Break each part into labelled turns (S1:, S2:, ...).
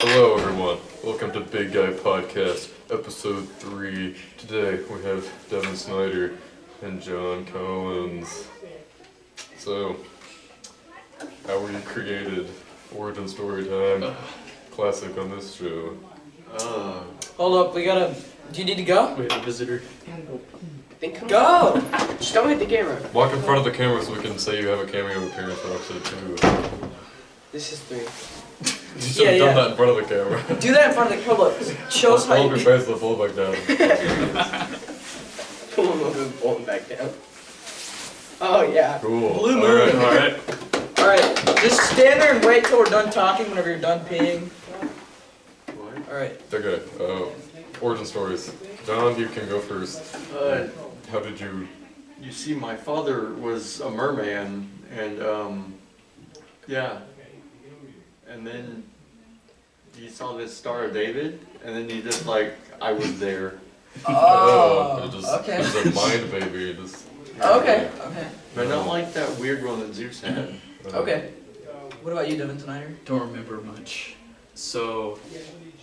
S1: Hello everyone, welcome to Big Guy Podcast, episode 3. Today we have Devon, Snider, and John Collins. So, how were you created? Origin story time. Classic on this show.
S2: Hold up, we gotta... Do you need to go?
S3: We have a visitor.
S2: Go!
S4: Just don't hit the camera.
S1: Walk in front of the camera so we can say you have a cameo appearance for episode 2.
S4: This is 3.
S1: You should have done that in front of the camera.
S2: Do that in front of the... Hold up. Show us how
S1: Hold
S2: you...
S1: your face to the full back down.
S4: Pull him over and pull him back down. Oh, yeah.
S1: Cool.
S2: Blue moon.
S1: Alright.
S2: Alright, just stand there and wait till we're done talking whenever you're done peeing.
S3: What?
S2: Alright.
S1: Okay, origin stories. John, you can go first. How did you...
S3: You see, my father was a merman, and yeah. And then he saw this Star of David, and then he just I was there.
S2: Oh,
S1: It was a mind baby.
S2: Okay.
S3: But not like that weird one that Zeus had.
S2: Okay. What about you, Devon Snider?
S5: Don't remember much. So,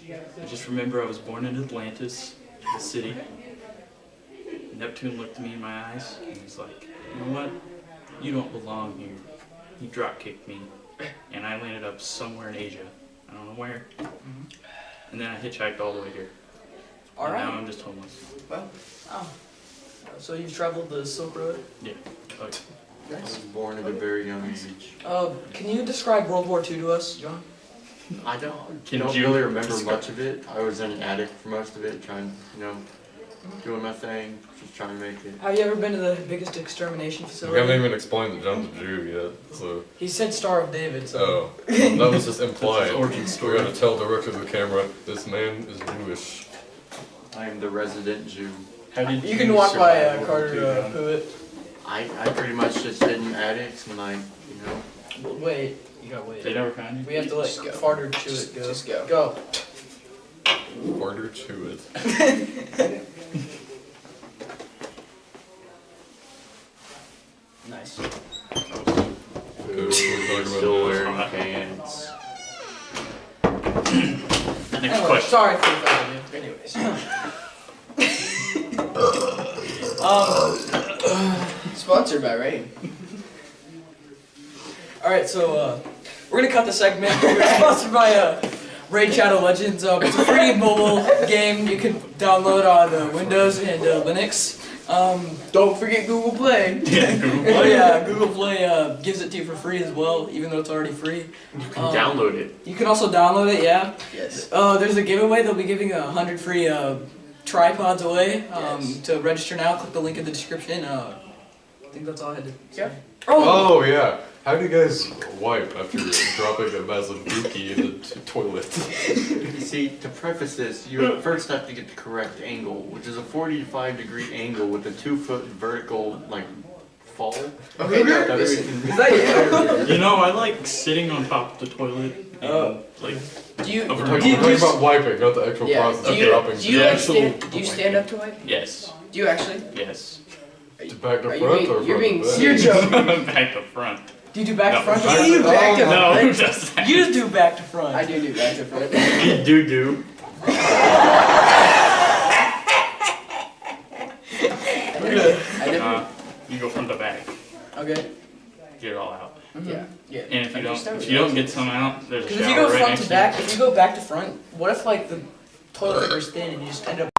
S5: I just remember I was born in Atlantis, the city. Neptune looked me in my eyes and was like, you know what? You don't belong here. He drop kicked me, and I landed up somewhere in Asia. I don't know where. And then I hitchhiked all the way here. And now I'm just homeless.
S2: Well, so you've traveled the Silk Road?
S5: Yeah. Okay.
S3: I was born at a very young age.
S2: Can you describe World War II to us, John?
S3: I don't
S5: Can
S3: don't
S5: you
S3: really remember
S5: describe-
S3: much of it. I was in an attic for most of it, trying, doing my thing, just trying to make it.
S2: Have you ever been to the biggest extermination
S1: We
S2: facility?
S1: haven't even explained that John's a Jew yet, so...
S2: He said Star of David, so...
S1: Oh, that was just implied.
S5: That's his origin
S1: We
S5: story.
S1: gotta tell directly to the camera, this man is Jewish.
S3: I am the resident Jew.
S5: How did
S2: You can walk by
S5: survive World War
S2: Carter
S5: II, John?
S2: Pruitt.
S3: I pretty much just hid in attics and
S2: Wait, you gotta wait.
S5: They never found you?
S2: We have to let
S4: Just go.
S2: Carter Pruitt go.
S4: Just go.
S2: Go.
S1: Harder to it.
S2: Nice.
S1: Okay, what are we talking
S3: still
S1: about
S3: wearing pants.
S5: Next
S2: Anyway,
S5: question.
S2: sorry for the
S4: Anyways. Sponsored by Rain.
S2: Alright, so we're gonna cut the segment. We're sponsored by Raid Shadow Legends. It's a free mobile game you can download on Windows and Linux.
S4: Don't forget Google Play.
S5: Yeah, Google
S2: Oh
S5: Play.
S2: yeah, Google Play gives it to you for free as well, even though it's already free.
S3: You can download it.
S2: You can also download it, yeah.
S4: Yes.
S2: There's a giveaway. They'll be giving 100 free tripods away.
S4: Yes.
S2: To register now, click the link in the description. I think that's all I had to say.
S4: Yeah.
S1: Oh yeah, how do you guys wipe after dropping a massive dookie in the toilet?
S3: You see, to preface this, you first have to get the correct angle, which is a 45-degree angle with a 2-foot vertical, fall.
S4: Okay, no,
S3: That
S4: listen.
S3: we can-
S2: Is that
S5: You know, I like sitting on top of the toilet and
S2: Do you?
S5: Over
S1: We're
S5: Do you-
S1: talking about wiping, not the actual
S4: Yeah.
S1: process
S4: Do
S1: of
S4: you,
S1: dropping.
S4: do you,
S5: the
S4: like
S5: actual-
S4: stand, do you stand up to wipe?
S5: yes,
S4: Do you actually?
S5: yes.
S1: To back to
S4: Are
S1: front
S4: you
S1: or
S4: being,
S1: front
S4: you're being
S1: to back?
S4: serious?
S5: Back to front.
S2: Do you do back to
S5: No,
S2: front?
S5: back
S2: You do
S4: to-
S2: back to
S4: Oh,
S5: No,
S2: front.
S5: just
S2: You just do back to front.
S4: I do back to front.
S5: do.
S4: I never.
S5: You go front to back.
S2: Okay.
S5: Get it all out.
S4: Yeah. Yeah.
S5: And if
S4: I
S5: you don't,
S4: understand
S5: if
S4: what
S5: you
S4: you're
S5: don't get some out, there's a
S2: Because
S5: shower
S2: if you go
S5: right
S2: front
S5: next
S2: to
S5: to
S2: back, if you go back to front, what if like the toilet paper's thin and you just end up?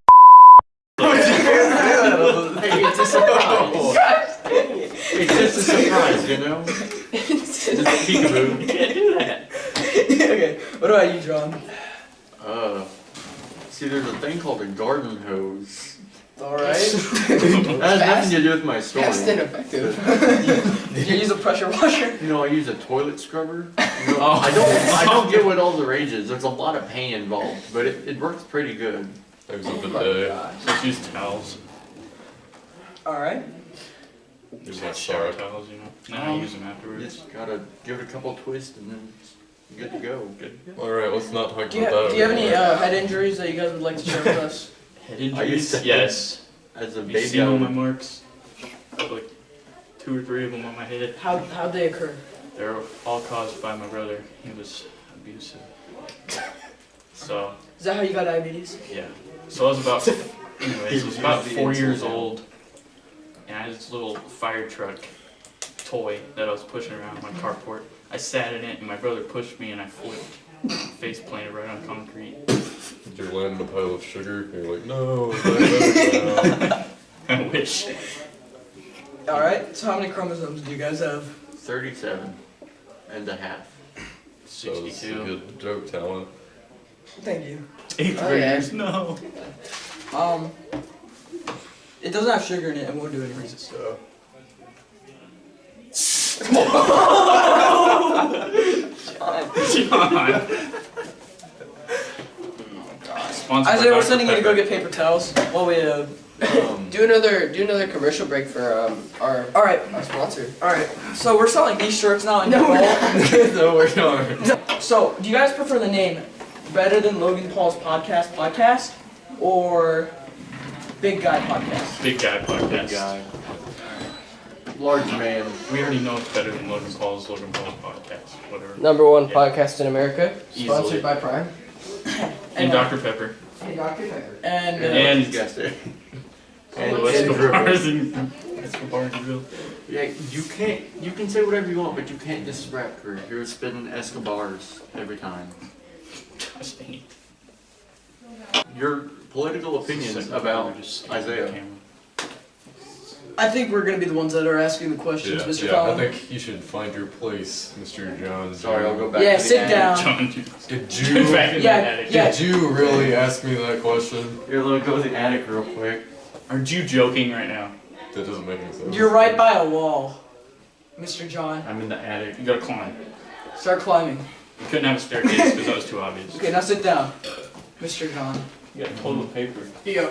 S3: Hey, it's a surprise. It's just a surprise, Just a peekaboo.
S5: You can't do that.
S2: Okay. What about you, John?
S3: See, there's a thing called a garden hose.
S2: All right.
S3: That has nothing to do with my story.
S4: Fast and effective.
S2: Did you use a pressure washer?
S3: I use a toilet scrubber.
S5: Oh.
S3: I don't get what all the rage is. There's a lot of pain involved, but it works pretty good.
S1: There's a
S4: Oh my
S1: bidet.
S4: gosh.
S5: Just use towels.
S2: All right.
S5: There's
S1: that
S5: like shower
S1: suck.
S5: towels, Now I use them afterwards.
S3: Just gotta give it a couple twists and then you're good to go.
S5: Good.
S1: Alright, let's not talk
S2: Do you,
S1: about that.
S2: do you have any
S1: anymore.
S2: head injuries that you guys would like to share with us?
S5: Head
S3: I
S5: injuries?
S3: used to-
S5: Yes.
S3: As a
S5: Have you
S3: baby,
S5: seen
S3: I
S5: all my
S3: would-
S5: marks? Like 2 or 3 of them on my head.
S2: How'd they occur?
S5: They're all caused by my brother. He was abusive. So
S2: Is that how you got diabetes?
S5: yeah. So I was about, anyways, I was about 4 years old, and I had this little fire truck toy that I was pushing around my carport. I sat in it, and my brother pushed me, and I flipped, face planted right on concrete.
S1: You're landing a pile of sugar, and you're like, no, no.
S5: I wish.
S2: Alright, so how many chromosomes do you guys have?
S3: 37 and a half.
S1: That was a
S5: 62.
S1: good joke, Talon.
S2: Thank you.
S5: 8th
S4: Oh,
S5: graders, no.
S2: It doesn't have sugar in it, and won't do any reasons.
S5: John. Sponsored
S2: Isaiah,
S5: by
S2: we're
S5: Dr.
S2: sending you to go
S5: Pepper.
S2: get paper towels while we
S4: Do another commercial break for our
S2: Alright,
S4: sponsor.
S2: alright. So we're selling these shirts now in
S4: No,
S2: bulk.
S3: No, we're not.
S2: So, do you guys prefer the name Better Than Logan Paul's podcast, or Big Guy Podcast?
S5: Big Guy podcast.
S3: Big guy. Large man.
S5: We already know it's better than Logan Paul's podcast. Whatever.
S4: #1
S5: Yeah.
S4: podcast in America,
S5: Easily.
S4: sponsored by Prime.
S5: And Dr. Pepper.
S4: Hey, Dr. Pepper.
S2: And
S5: And-
S3: You guessed it.
S5: And
S3: And
S5: Escobar's and Escobar's grill.
S3: Yeah, you can say whatever you want, but you can't disrespect her. You're spitting Escobars every time.
S5: Gosh dang it.
S3: Your political opinions about
S5: Just stare at the
S3: Isaiah.
S5: camera.
S2: I think we're gonna be the ones that are asking the questions,
S1: Yeah,
S2: Mr.
S1: yeah, I
S2: Collin.
S1: think you should find your place, Mr. John.
S3: Sorry, I'll go back
S2: Yeah,
S3: to the
S2: sit
S3: attic.
S2: down.
S5: John,
S1: Did
S5: Get
S1: you,
S5: back in
S2: Yeah,
S5: that attic.
S2: yeah.
S1: did you really ask me that question?
S3: Here, let me go to the attic real quick.
S5: Aren't you joking right now?
S1: That doesn't make any sense.
S2: You're right by a wall, Mr. John.
S5: I'm in the attic. You gotta climb.
S2: Start climbing.
S5: You couldn't have a staircase because that was too obvious.
S2: Okay, now sit down, Mr. John.
S5: You got toilet paper.
S2: Here.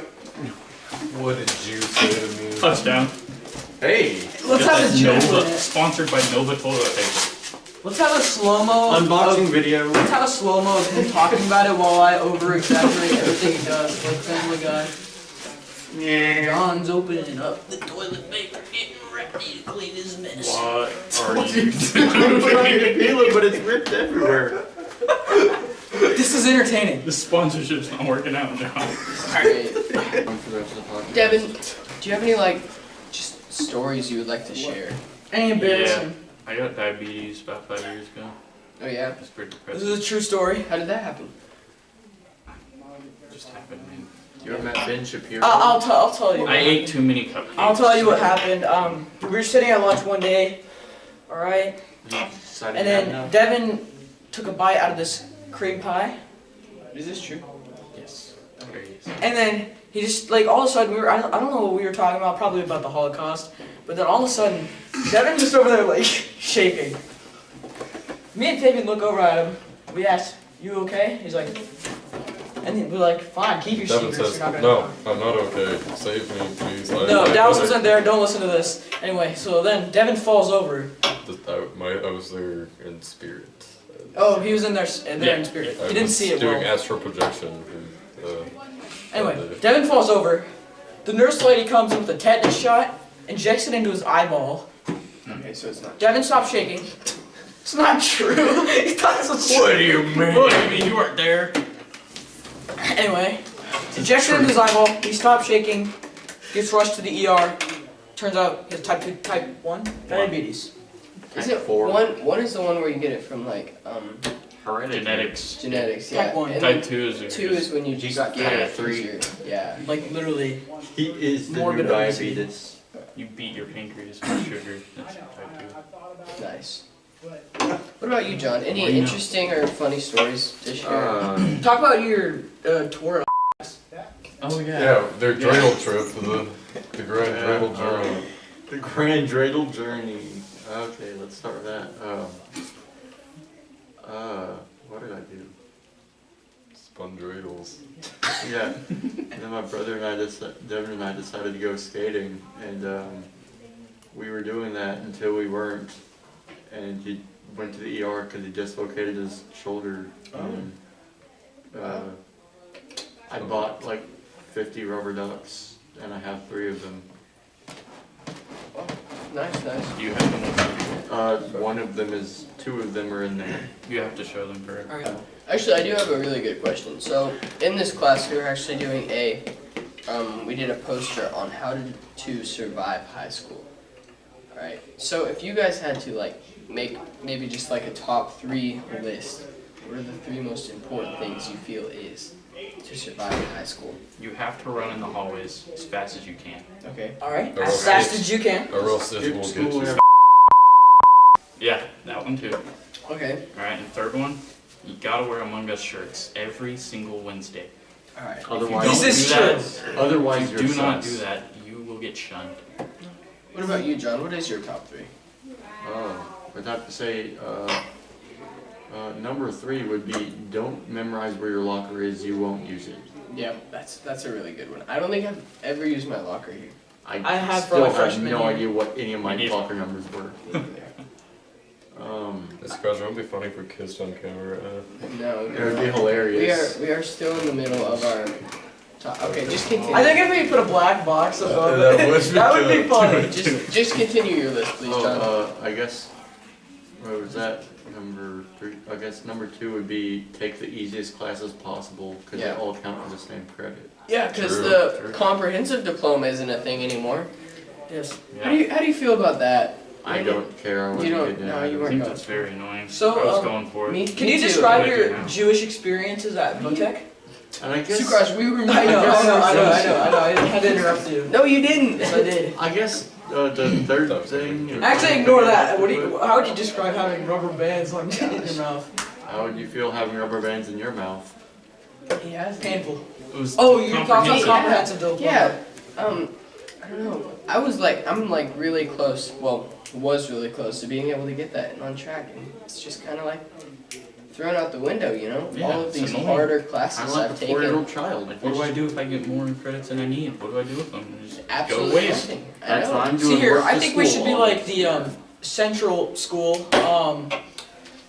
S1: What did you say to me?
S5: Touchdown.
S3: Hey!
S2: Let's
S5: Just
S2: have a
S5: like
S2: joke
S5: Nova,
S2: in it.
S5: sponsored by Nova toilet paper.
S2: Let's have a slow-mo.
S3: Unboxing video.
S2: Let's have a slow-mo of him talking about it while I over-exaggerate everything he does. Like Family Guy. John's opening up the toilet paper, getting ready to clean his mess.
S5: What are
S3: What
S5: you
S3: I can feel it, but it's ripped everywhere.
S2: This is entertaining.
S5: The sponsorship's not working out, John.
S4: Alright.
S3: For the rest of the podcast.
S4: Devin, do you have any just stories you would like to share?
S2: Any embarrassing.
S5: I got diabetes about 5 years ago.
S4: Oh yeah.
S5: It's pretty
S2: This
S5: depressing.
S2: is a true story.
S4: How did that happen?
S5: It just happened, man.
S3: You ever met Ben Shapiro?
S2: I'll tell you.
S5: I ate too many cupcakes.
S2: I'll tell you what happened. We were sitting at lunch one day, all right,
S3: You decided
S2: and
S3: to have
S2: then
S3: enough?
S2: Devin took a bite out of this cream pie,
S4: Is this true?
S5: Yes. Very yes.
S2: and then he just all of a sudden I don't know what we were talking about, probably about the Holocaust, but then all of a sudden Devin just over there shaking. Me and Fabian look over at him. We asked, "You okay?" He's like, and we're like, "Fine, keep your
S1: Devin
S2: secrets.
S1: says,
S2: You're not gonna
S1: no, I'm not okay. Save me, please.
S2: No, Dallas wasn't there. Don't listen to this. Anyway, so then Devin falls over.
S1: I was there in spirit.
S2: Oh, he was in there in spirit.
S1: I
S2: He didn't
S1: was
S2: see it
S1: doing
S2: well.
S1: astral projection.
S2: Anyway, Devin falls over. The nurse lady comes in with a tetanus shot, injects it into his eyeball.
S4: Okay, so it's not.
S2: Devin stopped shaking. It's not true. He thought this was
S1: What
S2: true.
S1: do you mean?
S5: What do you mean you weren't there?
S2: Anyway, injects it into his eyeball. He stopped shaking. Gets rushed to the ER. Turns out he has type 1 diabetes.
S4: Is it
S3: Four.
S4: one is the one where you get it from
S3: Hereditary.
S5: Genetics.
S4: genetics, yeah.
S2: Type 1.
S4: And
S5: Type
S4: then
S5: 2 is
S4: two is when you
S3: You
S4: just
S3: got
S4: get
S3: type
S4: it.
S3: 3.
S4: 'cause you're- Yeah.
S2: Like literally.
S3: He is the
S2: Morbid
S3: new
S2: obesity.
S3: diabetes.
S5: You beat your pancreas with sugar. That's type
S4: Nice. What about you, John? Any
S5: What do you know?
S4: interesting or funny stories to share?
S2: Talk about your tour.
S5: 2. Oh
S1: Yeah, their dreidel trip, the Grand Dreidel Journey.
S3: The Grand Dreidel Journey. Okay, let's start with that. What did I do?
S1: Spun dreidels.
S3: Yeah. And then my brother and Devon and I decided to go skating, and we were doing that until we weren't, and he went to the ER because he dislocated his shoulder. And, I bought 50 rubber ducks, and I have 3 of them.
S4: Nice.
S5: Do you have them?
S3: One of them is, 2 of them are in there.
S5: You have to show them for
S2: Alright.
S4: Actually, I do have a really good question. So, in this class, we were actually doing we did a poster on how to survive high school. Alright, so if you guys had to, like, make maybe just like a top 3 list, what are the 3 most important things you feel is to survive in high school?
S5: You have to run in the hallways as fast as you can.
S4: Okay.
S2: Alright,
S1: Or
S2: as
S1: else
S2: fast
S1: it's-
S2: as you can.
S1: Or else this
S3: Skip
S1: will
S3: school
S1: get you.
S3: and
S5: Yeah, that one too.
S4: Okay.
S5: Alright, and third one, you gotta wear Among Us shirts every single Wednesday.
S4: Alright.
S3: Otherwise,
S2: This is
S5: true.
S3: otherwise
S5: If
S3: you're
S5: you do not
S3: sus.
S5: do that, you will get shunned.
S4: What about you, John? What is your top 3?
S3: I'd have to say, number 3 would be don't memorize where your locker is. You won't use it.
S4: Yeah, that's a really good one. I don't think I've ever used my locker here.
S2: I have for
S3: still
S2: my
S3: have
S2: freshman
S3: no
S2: year.
S3: idea what any of my
S5: Me neither.
S3: locker numbers were.
S1: This guys won't be funny for kissed on camera.
S4: No,
S3: It would be hilarious.
S4: we are still in the middle of our top. Okay, just continue.
S2: I think if we put a black box above
S1: That
S2: it,
S1: would be
S2: that would be
S1: good.
S2: funny.
S4: just continue your list, please, John.
S3: I guess, what was that? Number 3? I guess number 2 would be take the easiest classes possible because
S4: Yeah.
S3: they all count for the same credit.
S4: Yeah, because
S1: True,
S4: the
S3: true.
S4: comprehensive diploma isn't a thing anymore.
S2: Yes.
S4: How do you feel about that?
S3: I don't care. I wasn't
S4: You don't-
S3: getting
S4: no,
S3: it.
S4: you
S5: I
S4: weren't
S5: think
S4: going.
S5: that's very annoying.
S2: So,
S5: I was going for it.
S4: Me,
S2: Can
S4: me
S2: you
S4: too.
S2: describe
S5: What do I
S2: your
S5: do now?
S2: Jewish experiences at Votech?
S3: And I guess,
S4: Sukraj, we were
S2: I know, I had to interrupt you.
S4: No, you didn't.
S2: Yes, I did.
S3: I guess the third thing.
S2: Actually, ignore that. How would you describe having rubber bands like in your mouth?
S3: How would you feel having rubber bands in your mouth?
S4: He has
S2: Painful.
S5: It was
S2: Oh, you're talking about
S4: comprehensive.
S2: comprehensive diploma.
S4: Yeah. I don't know. I'm like really close. Well, was really close to being able to get that on track, and it's just kind of like thrown out the window, you know.
S5: Yeah,
S4: All of
S5: it's
S4: these
S5: annoying.
S4: harder
S3: I'm
S4: classes
S3: like
S4: I've
S3: a 4-year-old
S4: taken.
S3: child.
S5: Like, what do I do if I get more credits than I need? What do I do with them? Just go
S4: Absolutely
S5: waste.
S4: nothing. I
S3: That's
S4: know.
S3: why I'm
S2: See
S3: doing
S2: here,
S3: work
S2: I
S3: to
S2: think we should
S3: school
S2: be
S3: all
S2: like
S3: day.
S2: the central school.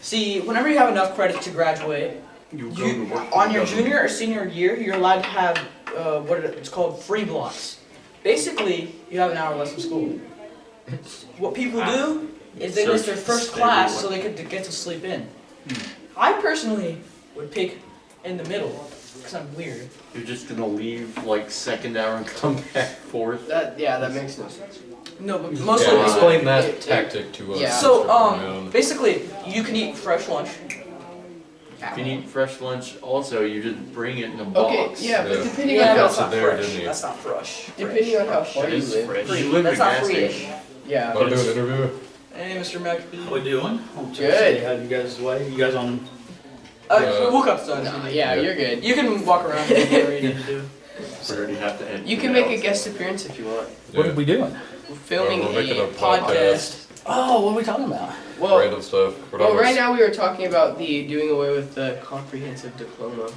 S2: See, whenever you have enough credits to graduate,
S3: You go to work for
S2: on
S3: the
S2: your
S3: government.
S2: junior or senior year, you're allowed to have it's called free blocks. Basically, you have an hour less of school. What people do is they miss their first class so they could get to sleep in. I personally would pick in the middle because I'm weird.
S3: You're just gonna leave like second hour and come back fourth.
S4: That makes no sense.
S2: No, but most
S1: Yeah,
S2: of the
S1: explain that
S4: it-
S1: tactic to us.
S4: yeah.
S2: So, basically, you can eat fresh lunch.
S3: If you need fresh lunch, also you just bring it in a
S4: Okay,
S3: box.
S4: yeah, but
S1: Yeah.
S4: depending
S2: Yeah,
S4: on
S2: that's
S1: Got
S2: not
S1: it there,
S2: fresh.
S1: didn't you?
S2: That's not fresh.
S4: depending on how far
S5: That
S4: you
S5: is
S4: live.
S5: fresh.
S3: You live
S2: That's
S3: at a
S2: not
S3: gas
S2: free-ish.
S3: station.
S4: Yeah.
S1: Want to do an interview?
S2: Hey, Mr. McAfee.
S6: How we doing?
S4: Good.
S6: How you guys way? You guys on?
S2: We'll cut the
S4: Nah, yeah,
S1: Yeah.
S4: you're good.
S2: You can walk around and do whatever you need to do.
S3: We already have to end.
S4: You can make a guest appearance if you want.
S6: What are we doing?
S4: We're filming
S1: We're making
S4: a
S1: a
S4: podcast.
S6: Oh, what are we talking about?
S4: Well,
S1: Random stuff.
S4: well, right now we were talking about the doing away with the comprehensive diploma.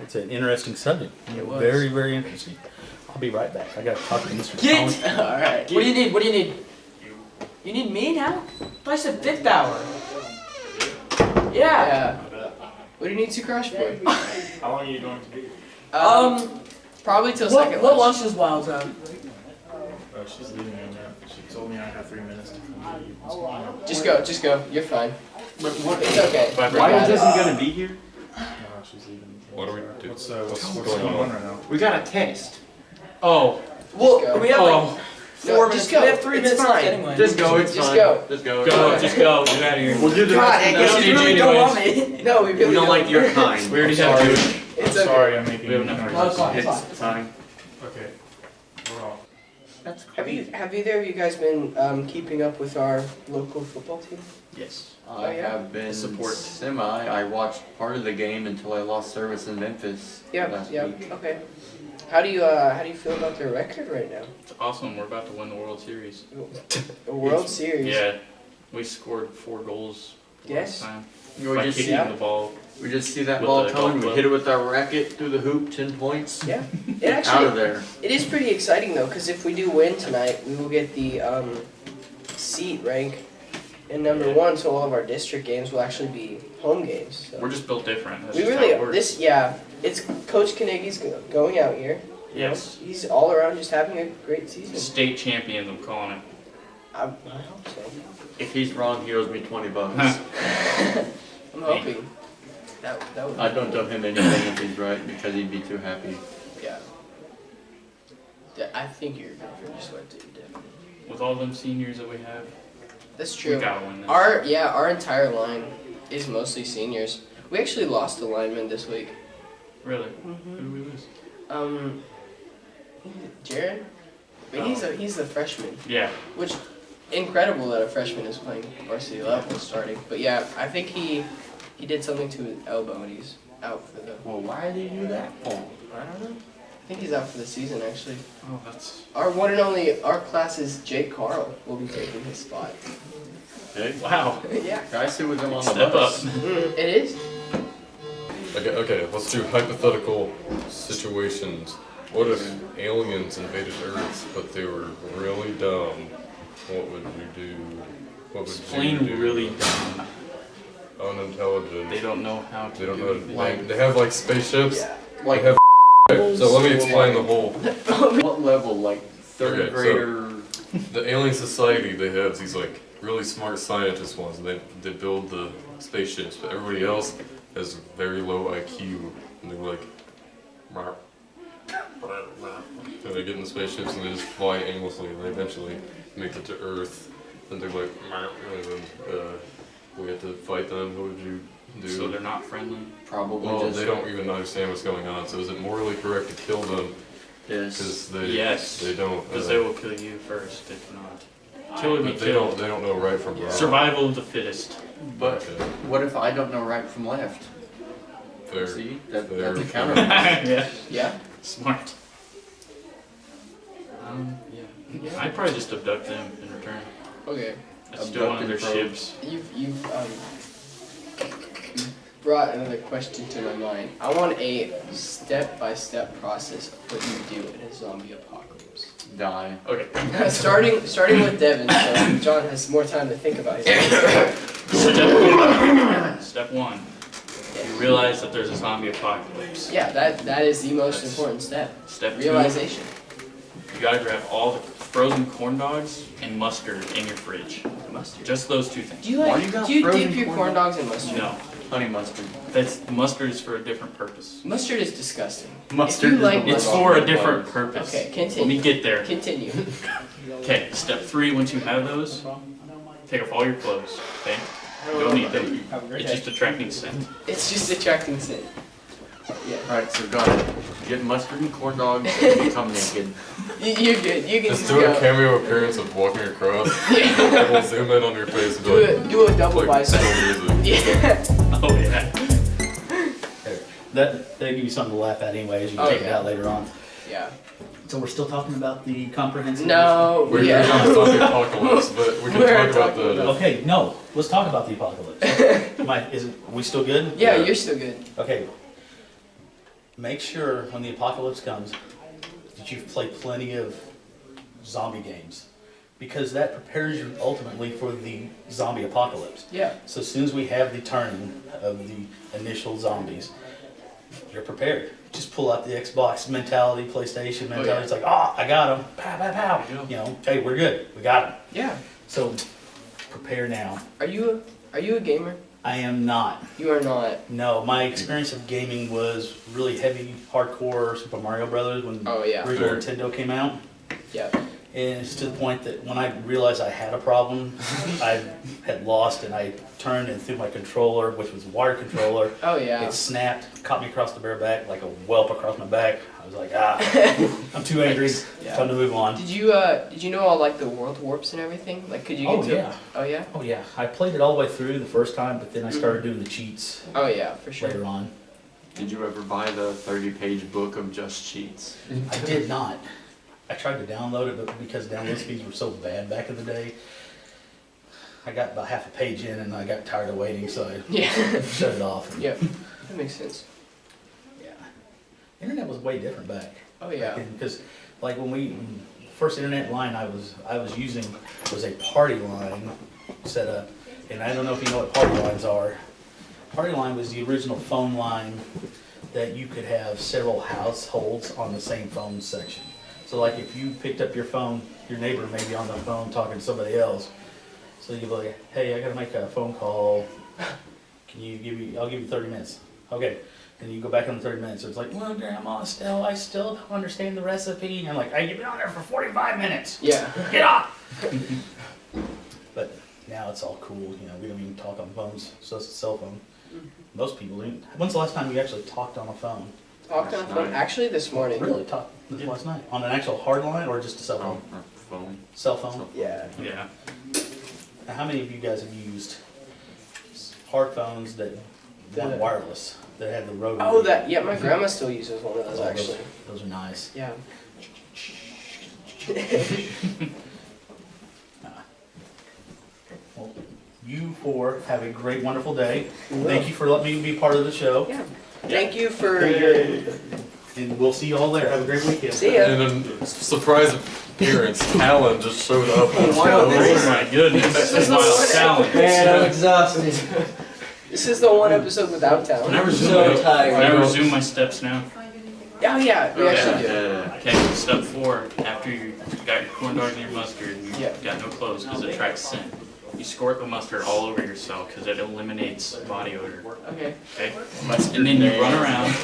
S6: It's an interesting subject.
S4: It was.
S6: Very, very interesting. I'll be right back. I gotta talk to Mr.
S2: Get!
S6: Collins.
S4: All right.
S2: What do you need? What do you need? You need me now? I said fifth hour. Yeah.
S4: Yeah. What do you need to crush for?
S7: How long are you going to be?
S4: Probably till second
S2: What
S4: lunch.
S2: lunch is Wild Time?
S7: Oh, she's leaving right now. She told me I have 3 minutes to come to you.
S4: Just go. You're fine.
S3: But what?
S4: It's okay.
S5: Bye,
S4: We
S3: Why
S4: got
S3: is
S4: it.
S3: Justin gonna be here?
S7: No, she's leaving.
S1: What do we do?
S7: What's
S1: What's
S7: going on right now?
S3: We got a test.
S5: Oh,
S2: Well,
S4: go.
S2: we have like
S4: No,
S2: 4
S4: just
S2: minutes.
S4: go.
S2: We have 3
S4: It's
S2: minutes left
S4: fine.
S2: anyway.
S3: Just go. It's
S4: Just
S3: fine.
S4: go.
S3: Just go.
S5: go, just go, get out of here.
S3: We'll do the
S4: God,
S3: rest.
S4: I
S3: of
S4: guess
S3: the-
S2: you really don't want me.
S4: No, we really
S3: We don't like your kind.
S5: We already
S3: I'm
S5: have
S3: sorry.
S5: Jewish.
S4: It's
S7: I'm
S4: okay.
S7: sorry, I'm making
S5: We have enough
S7: you
S2: No, it's fine.
S3: It's fine.
S7: Okay. We're off.
S3: That's
S4: Have either of you guys been keeping up with our local football team?
S5: Yes.
S3: I
S4: yeah?
S3: have been
S5: Support.
S3: semi. I watched part of the game until I lost service in Memphis last week.
S4: Okay. How do you feel about their record right now?
S5: It's awesome. We're about to win the World Series.
S4: The World Series.
S5: Yeah. We scored 4 goals
S4: Yes.
S5: last time.
S3: We
S5: By
S3: just
S5: kicking
S4: yeah.
S5: the ball.
S3: We just see that
S5: With
S3: ball
S5: the
S3: coming.
S5: golf
S3: We
S5: club.
S3: hit it with our racket through the hoop. 10 points.
S4: Yeah. It
S3: Out of
S4: actually
S3: there.
S4: it is pretty exciting though, because if we do win tonight, we will get the seat rank in number 1. So all of our district games will actually be home games. So.
S5: We're just built different. That's
S4: We
S5: just
S4: really
S5: how it works.
S4: it's Coach Carnegie's going out here. You know,
S5: Yes.
S4: he's all around just having a great season.
S5: State champions, I'm calling it.
S4: I hope so.
S3: If he's wrong, he owes me $20.
S4: I'm hoping. That would.
S3: I don't tell him anything if he's right because he'd be too happy.
S4: Yeah. I think your girlfriend just went to you, Devon.
S5: With all them seniors that we have,
S4: That's
S5: we
S4: true.
S5: gotta win this.
S4: Our entire line is mostly seniors. We actually lost a lineman this week.
S5: Really? Who did we lose?
S4: Jared. But he's a freshman,
S5: Yeah.
S4: which incredible that a freshman is playing varsity level starting. But yeah, I think he did something to his elbow and he's out for the.
S3: Well, why did he do that for?
S4: I don't know. I think he's out for the season actually.
S5: Oh, that's.
S4: Our one and only our class's Jake Carl will be taking his spot.
S3: Hey,
S5: Wow.
S4: Yeah.
S3: I sit with him on the
S5: Step
S3: bus.
S5: up.
S4: It is.
S1: Okay, let's do hypothetical situations. What if aliens invaded Earth, but they were really dumb? What would you do? What would
S5: Explain
S1: you do?
S5: really dumb.
S1: Unintelligent.
S5: They don't know how to
S1: They don't
S5: do
S1: know.
S5: anything.
S1: They have like spaceships.
S4: Yeah.
S3: Like,
S1: They have. So let me explain the whole.
S3: what level? Like third
S1: Okay, so-
S3: grader?
S1: The alien society, they have these like really smart scientist ones, and they build the spaceships, but everybody else has very low IQ, and they're like, "Meow." And they get in the spaceships and they just fly aimlessly, and they eventually make it to Earth, and they're like, "Meow," and then we have to fight them. What would you do?
S5: So they're not friendly.
S3: Probably
S1: Well,
S3: just.
S1: they don't even understand what's going on. So is it morally correct to kill them?
S3: Yes.
S1: Because they
S5: Yes.
S1: they don't.
S5: Because they will kill you first if not. Kill or be
S1: But they don't.
S5: killed.
S1: They don't know right from wrong.
S5: Survival of the fittest.
S3: But
S1: Okay.
S3: what if I don't know right from left?
S1: Fair.
S3: See,
S1: Fair.
S3: that's a counter.
S5: Yeah.
S4: Yeah.
S5: Smart. Yeah. I'd probably just abduct them in return.
S4: Okay.
S5: I'd steal one of their
S3: Abduct and
S5: ships.
S4: You've brought another question to my mind. I want a step-by-step process of what you do in a zombie apocalypse.
S3: Die.
S5: Okay.
S4: starting with Devon, so John has more time to think about his answer.
S5: Step one. You realize that there's a zombie apocalypse.
S4: Yeah, that is the most important step.
S5: Step two.
S4: Realization.
S5: You gotta grab all the frozen corn dogs and mustard in your fridge.
S4: Mustard.
S5: Just those two things.
S4: Do you
S3: Why
S4: like?
S3: you got
S4: Do you
S3: frozen
S4: dip your
S3: corn
S4: corn dogs in mustard?
S5: No,
S3: Honey mustard.
S5: mustard is for a different purpose.
S4: Mustard is disgusting.
S3: Mustard
S4: you like
S3: is
S5: It's
S3: the
S5: for a
S3: wrong
S5: different
S3: word.
S5: purpose.
S4: Okay, continue.
S5: Let me get there.
S4: Continue.
S5: Okay, step three, once you have those, take off all your clothes, okay? You don't need them. It's just attracting scent.
S4: It's just attracting sin. Yeah.
S3: Alright, so got it. Get mustard and corn dogs and become naked.
S4: You're good. You can
S1: Just
S4: just
S1: do a
S4: go.
S1: cameo appearance of walking across. And we'll zoom in on your face and be like,
S4: Do a double
S1: like,
S4: bicep.
S1: slow music.
S4: Yeah.
S5: Oh yeah.
S6: That'll give you something to laugh at anyways. You can
S4: Oh,
S6: take it
S4: yeah.
S6: out later on.
S4: Yeah.
S6: So we're still talking about the comprehensive.
S4: No.
S1: We're
S4: Yeah.
S1: on the apocalypse, but we can
S4: We're
S1: talk about
S4: talking
S1: the.
S6: Okay, no. Let's talk about the apocalypse. Are we still good?
S4: Yeah, you're still good.
S6: Okay. Make sure when the apocalypse comes that you've played plenty of zombie games, because that prepares you ultimately for the zombie apocalypse.
S4: Yeah.
S6: So as soon as we have the turning of the initial zombies, you're prepared. Just pull out the Xbox mentality, PlayStation mentality.
S4: yeah.
S6: It's like, oh, I got him. Pow, pow, pow. You know, hey, we're good. We got him.
S4: Yeah.
S6: So prepare now.
S4: Are you a gamer?
S6: I am not.
S4: You are not.
S6: No, my experience of gaming was really heavy, hardcore Super Mario Brothers when
S4: Oh yeah.
S6: original
S1: Fair.
S6: Nintendo came out.
S4: Yeah.
S6: And it's to the point that when I realized I had a problem, I had lost and I turned and threw my controller, which was a wired controller.
S4: Oh yeah.
S6: It snapped, caught me across the bare back, like a whelp across my back. I was like, I'm too angry.
S4: Yeah.
S6: Time to move on.
S4: Did you know all like the world warps and everything? Like could you get
S6: Oh
S4: to
S6: yeah.
S4: Oh yeah?
S6: Oh yeah. I played it all the way through the first time, but then I started doing the cheats
S4: Oh yeah, for sure.
S6: later on.
S3: Did you ever buy the 30-page book of just cheats?
S6: I did not. I tried to download it, but because download speeds were so bad back in the day, I got about half a page in and I got tired of waiting, so I
S4: Yeah.
S6: shut it off.
S4: Yeah. That makes sense.
S6: Yeah. Internet was way different back.
S4: Oh yeah.
S6: Because like when first internet line I was using was a party line setup, and I don't know if you know what party lines are. Party line was the original phone line that you could have several households on the same phone section. So like if you picked up your phone, your neighbor may be on the phone talking to somebody else. So you'd be like, hey, I gotta make a phone call. Can you I'll give you 30 minutes. Okay. And you go back on the 30 minutes. So it's like, well, Grandma, I still don't understand the recipe. And I'm like, you've been on there for 45 minutes.
S4: Yeah.
S6: Get off! But now it's all cool. You know, we don't even talk on phones. So it's a cell phone. Most people don't. When's the last time you actually talked on a phone?
S4: Talked on the phone. Actually, this morning.
S6: Really? Talked last night? On an actual hard line or just a cell phone?
S3: Phone.
S6: Cell phone?
S4: Yeah.
S5: Yeah.
S6: Now, how many of you guys have used hard phones that weren't wireless? That had the rotary?
S4: Oh, that. Yeah, my grandma still uses one of those actually.
S6: Those are nice.
S4: Yeah.
S6: Well, you four have a great, wonderful day. Thank you for letting me be part of the show.
S4: Yeah. Thank you for your.
S6: And we'll see you all there. Have a great weekend.
S4: See ya.
S1: And then surprise appearance, Talon just showed up.
S5: Oh my goodness.
S4: This is
S5: Miles Talon.
S8: Man, I'm exhausted.
S4: This is the one episode without
S5: Can I
S4: talent.
S5: resume,
S8: So tired.
S5: can I resume my steps now?
S4: Oh yeah, we actually do.
S5: Okay, step 4, after you got your corn dog and your mustard, and you
S4: Yeah.
S5: got no clothes because it tracks scent. You squirt the mustard all over yourself because it eliminates body odor.
S4: Okay.
S5: Okay? And then you run around.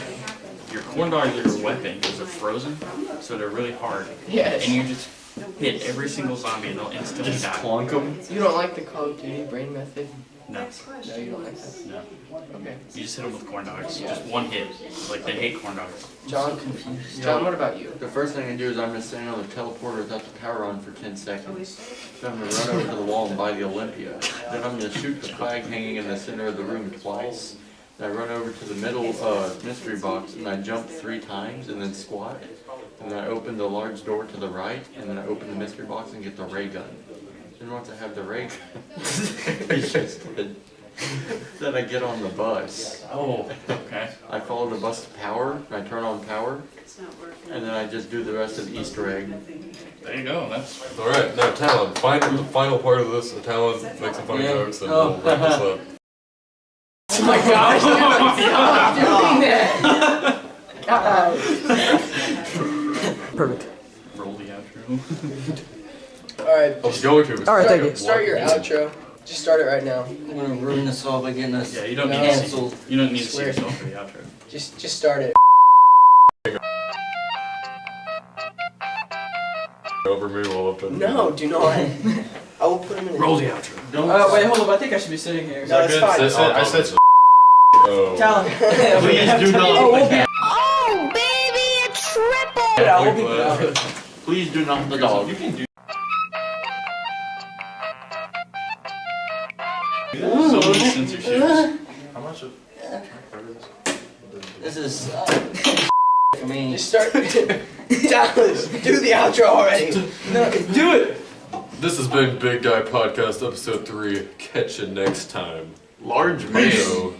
S5: Your corn dogs are your weapon because they're frozen, so they're really hard.
S4: Yes.
S5: And you just hit every single zombie and they'll instantly
S3: Just
S5: die.
S3: clunk them.
S4: You don't like the Call of Duty brain method?
S5: No,
S4: No, you don't like that.
S5: no.
S4: Okay.
S5: You just hit them with corn dogs.
S4: Yeah.
S5: Just one hit. Like they hate corn dogs.
S4: John, John, what about you?
S3: The first thing I do is I'm just standing on the teleporter without the power on for 10 seconds. Then I'm gonna run over to the wall and buy the Olympia. Then I'm gonna shoot the flag hanging in the center of the room twice. Then I run over to the middle mystery box and I jump 3 times and then squat. And then I open the large door to the right and then I open the mystery box and get the ray gun. Then once I have the ray gun, it's just good. Then I get on the bus.
S5: Oh, okay.
S3: I follow the bus to power, and I turn on power, and then I just do the rest of the Easter egg.
S5: There you go. That's
S1: Alright, now Talon, the final part of this, Talon makes some funny jokes and we'll wrap this up.
S4: Oh my gosh! Stop doing that! God. Perfect.
S5: roll the outro.
S4: All right.
S1: I was going to. but-
S2: All right, thank you.
S4: Start your outro. Just start it right now.
S8: I'm gonna ruin this all by getting us
S5: Yeah, you don't need to
S8: canceled.
S5: see. You don't need to see
S4: Swear.
S5: yourself for the outro.
S4: Just start it.
S1: Over me while up in
S4: No, do not. I will put him in.
S5: Roll the outro.
S2: Wait, hold up. I think I should be sitting here.
S4: No, it's fine.
S6: I said
S1: Oh.
S2: Talon.
S6: please do not.
S2: Oh, we'll be
S9: Oh, baby, a triple!
S2: out. We'll be out.
S3: Please do not the dog.
S5: So many censorships.
S7: How much of
S8: This is for me.
S4: Just start. Dallas, do the outro already.
S2: No, do it.
S1: This has been Big Guy Podcast episode 3. Catch you next time.
S3: Large mayo.
S1: Mayo.